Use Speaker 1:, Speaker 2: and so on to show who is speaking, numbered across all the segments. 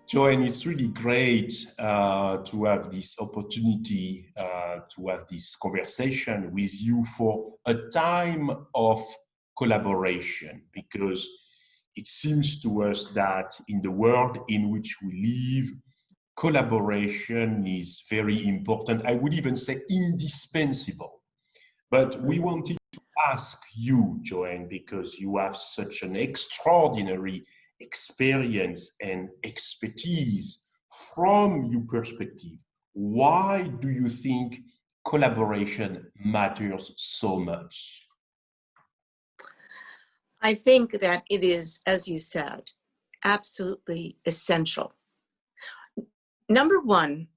Speaker 1: Joan, it's really great to have this opportunity to have this conversation with you for a time of collaboration, because it seems to us that in the world in which we live, collaboration is very important. I would even say indispensable. But we wanted to ask you, Joan, because you have such an extraordinary experience and expertise from your perspective. Why do you think collaboration matters so much?
Speaker 2: I think that it is, as you said, absolutely essential. Number one,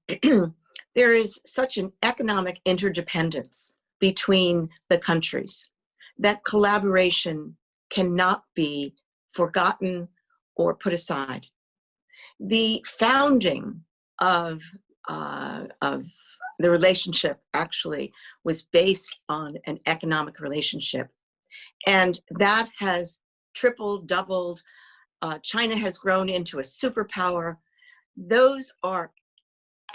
Speaker 2: there is such an economic interdependence between the countries that collaboration cannot be forgotten or put aside. The founding of the relationship actually was based on an economic relationship, and that has tripled, doubled. China has grown into a superpower. Those are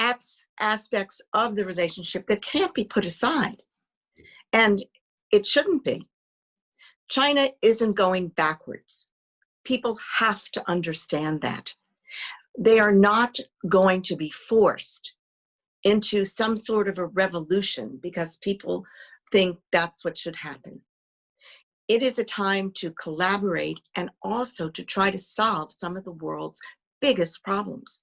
Speaker 2: aspects of the relationship that can't be put aside, and it shouldn't be. China isn't going backwards. People have to understand that. They are not going to be forced into some sort of a revolution because people think that's what should happen. It is a time to collaborate and also to try to solve some of the world's biggest problems.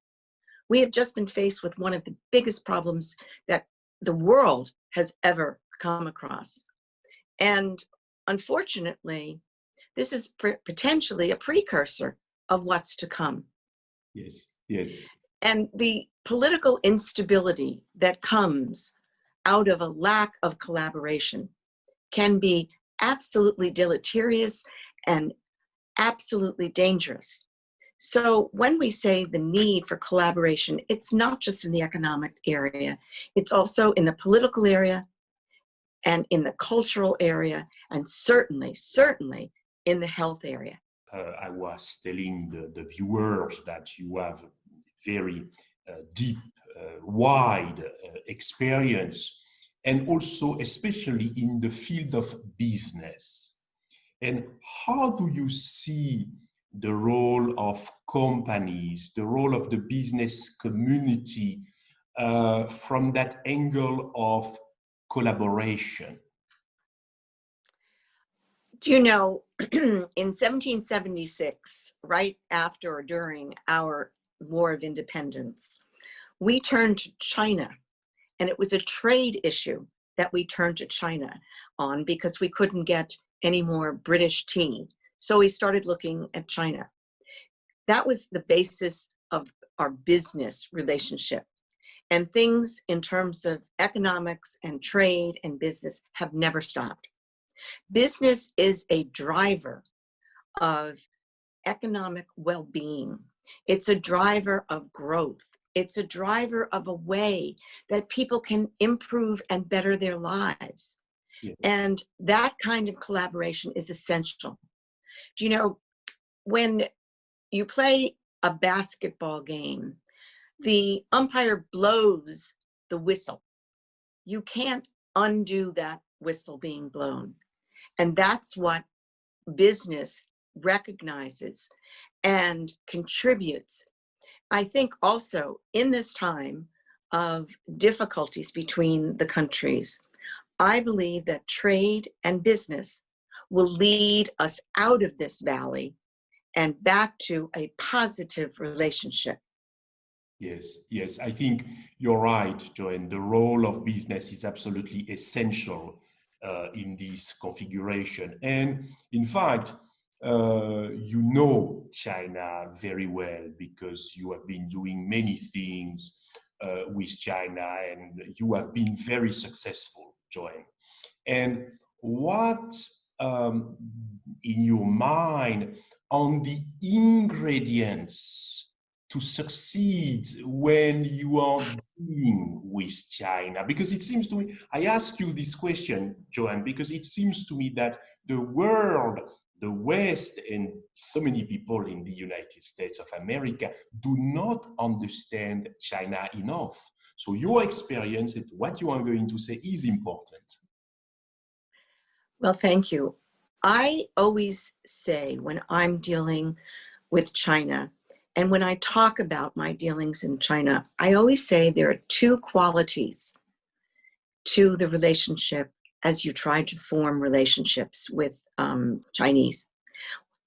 Speaker 2: We have just been faced with one of the biggest problems that the world has ever come across. And unfortunately, this is potentially a precursor of what's to come.
Speaker 1: Yes, yes.
Speaker 2: And the political instability that comes out of a lack of collaboration can be absolutely deleterious and absolutely dangerous. So when we say the need for collaboration, it's not just in the economic area, it's also in the political area and in the cultural area, and certainly in the health area.
Speaker 1: I was telling the viewers that you have very deep, wide experience, and also especially in the field of business. And how do you see the role of companies, the role of the business community from that angle of collaboration?
Speaker 2: Do you know, in 1776, right after or during our War of Independence, we turned to China, and it was a trade issue that we turned to China on because we couldn't get any more British tea. So we started looking at China. That was the basis of our business relationship. And things in terms of economics and trade and business have never stopped. Business is a driver of economic well-being. It's a driver of growth. It's a driver of a way that people can improve and better their lives. Yeah. And that kind of collaboration is essential. Do you know, when you play a basketball game, the umpire blows the whistle. You can't undo that whistle being blown. And that's what business recognizes and contributes. I think also in this time of difficulties between the countries, I believe that trade and business will lead us out of this valley and back to a positive relationship.
Speaker 1: Yes, yes, I think you're right, Joan. The role of business is absolutely essential in this configuration. And in fact, you know China very well because you have been doing many things with China, and you have been very successful, Joan. And what in your mind on the ingredients to succeed when you are dealing with China? Because it seems to me, I ask you this question, Joan, because it seems to me that the world the West and so many people in the United States of America do not understand China enough. So your experience and what you are going to say is important.
Speaker 2: Well, thank you. I always say when I'm dealing with China, and when I talk about my dealings in China, I always say there are two qualities to the relationship as you try to form relationships with Chinese.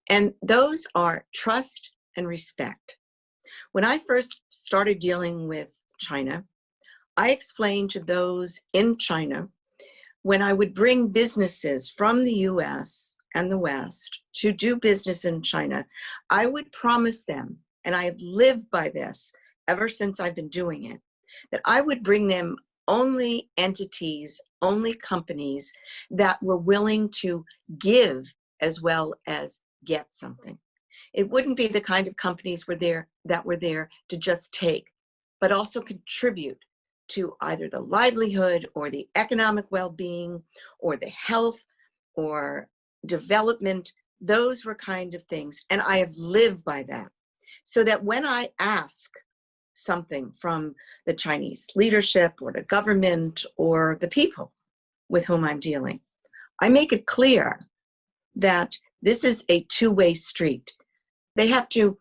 Speaker 2: And those are trust and respect. When I first started dealing with China, I explained to those in China, when I would bring businesses from the US and the West to do business in China, I would promise them, and I have lived by this ever since I've been doing it, that I would bring them only entities, only companies that were willing to give as well as get something. It wouldn't be the kind of companies that were there to just take, but also contribute to either the livelihood or the economic well-being or the health or development. Those were kind of things. And I have lived by that. So that when I ask something from the Chinese leadership or the government or the people with whom I'm dealing, I make it clear that this is a two-way street. They have to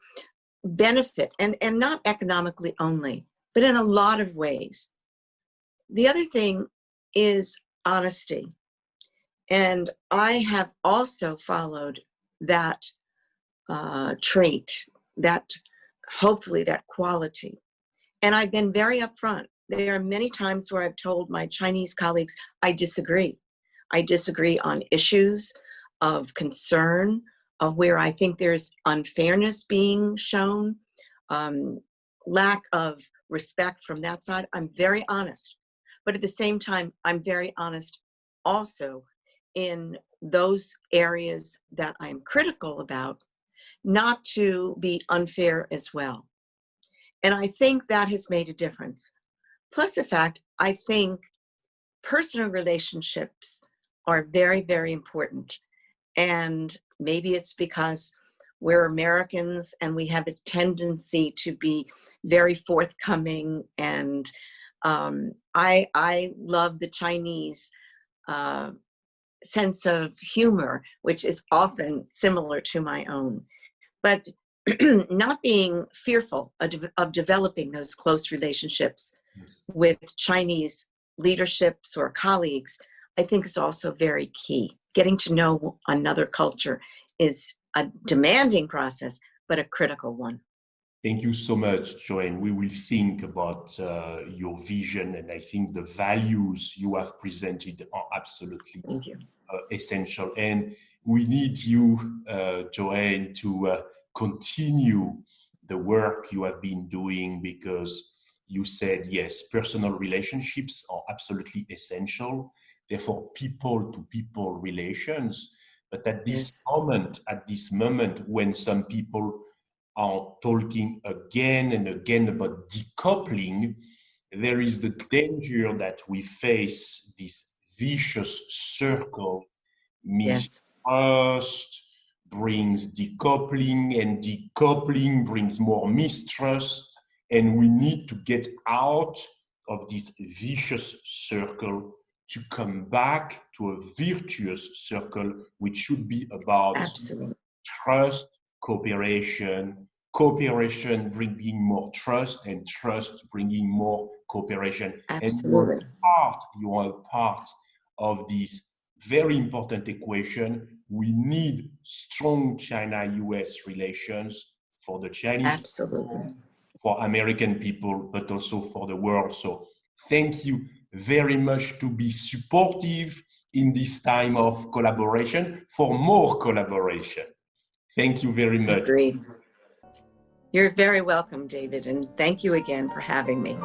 Speaker 2: benefit, and not economically only, but in a lot of ways. The other thing is honesty. And I have also followed that trait, that hopefully that quality. And I've been very upfront. There are many times where I've told my Chinese colleagues, I disagree. I disagree on issues of concern, of where I think there's unfairness being shown, lack of respect from that side. I'm very honest. But at the same time, I'm very honest also in those areas that I'm critical about, not to be unfair as well. And I think that has made a difference. Plus the fact, I think personal relationships are very, very important. And maybe it's because we're Americans and we have a tendency to be very forthcoming. And I love the Chinese sense of humor, which is often similar to my own. But not being fearful of developing those close relationships with Chinese leaderships or colleagues, I think is also very key. Getting to know another culture is a demanding process, but a critical one.
Speaker 1: Thank you so much, Joan. We will think about your vision, and I think the values you have presented are absolutely essential. And we need you, Joan, to continue the work you have been doing, because you said, yes, personal relationships are absolutely essential. Therefore, people-to-people relations. But at this moment, when some people are talking again and again about decoupling, there is the danger that we face this vicious circle. Mistrust brings decoupling, and decoupling brings more mistrust, and we need to get out of this vicious circle to come back to a virtuous circle, which should be about trust, cooperation, cooperation bringing more trust, and trust bringing more cooperation.
Speaker 2: Absolutely.
Speaker 1: And you are a part of this very important equation. We need strong China-US relations for the Chinese people, for American people, but also for the world. So thank you very much to be supportive in this time of collaboration, for more collaboration. Thank you very much.
Speaker 2: Agreed. You're very welcome, David, and thank you again for having me.